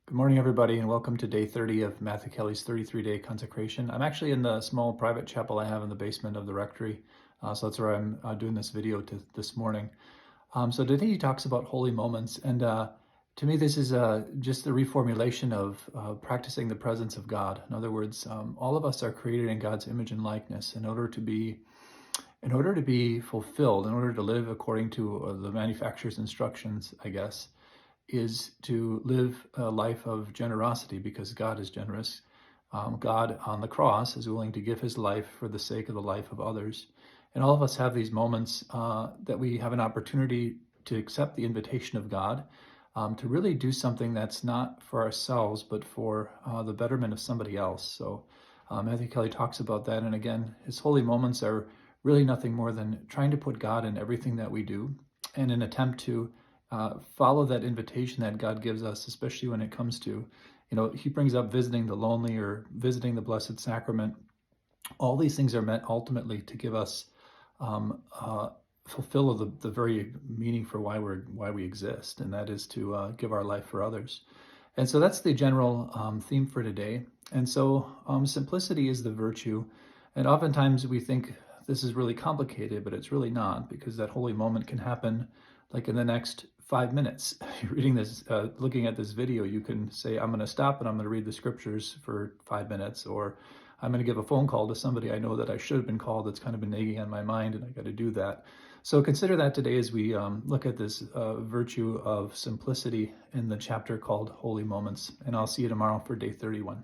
Good morning, everybody, and welcome to day 30 of Matthew Kelly's 33-day consecration. I'm actually in the small private chapel I have in the basement of the rectory, so that's where I'm doing this video this morning. So today he talks about holy moments, and to me this is just a reformulation of practicing the presence of God. In other words, all of us are created in God's image and likeness in order to be fulfilled, in order to live according to the manufacturer's instructions, I guess, is to live a life of generosity because God is generous. God on the cross is willing to give his life for the sake of the life of others. And all of us have these moments that we have an opportunity to accept the invitation of God, to really do something that's not for ourselves, but for the betterment of somebody else. So Matthew Kelly talks about that. And again, his holy moments are really nothing more than trying to put God in everything that we do in an attempt to follow that invitation that God gives us, especially when it comes to, he brings up visiting the lonely or visiting the Blessed Sacrament. All these things are meant ultimately to give us, fulfill the very meaning for why we exist, and that is to give our life for others. And so that's the general theme for today. And so simplicity is the virtue, and oftentimes we think this is really complicated, but it's really not, because that holy moment can happen like in the next 5 minutes. You're reading this, looking at this video, you can say, I'm going to stop and I'm going to read the scriptures for 5 minutes, or I'm going to give a phone call to somebody I know that I should have been called that's kind of been nagging on my mind, and I got to do that. So consider that today as we look at this virtue of simplicity in the chapter called Holy Moments. And I'll see you tomorrow for day 31.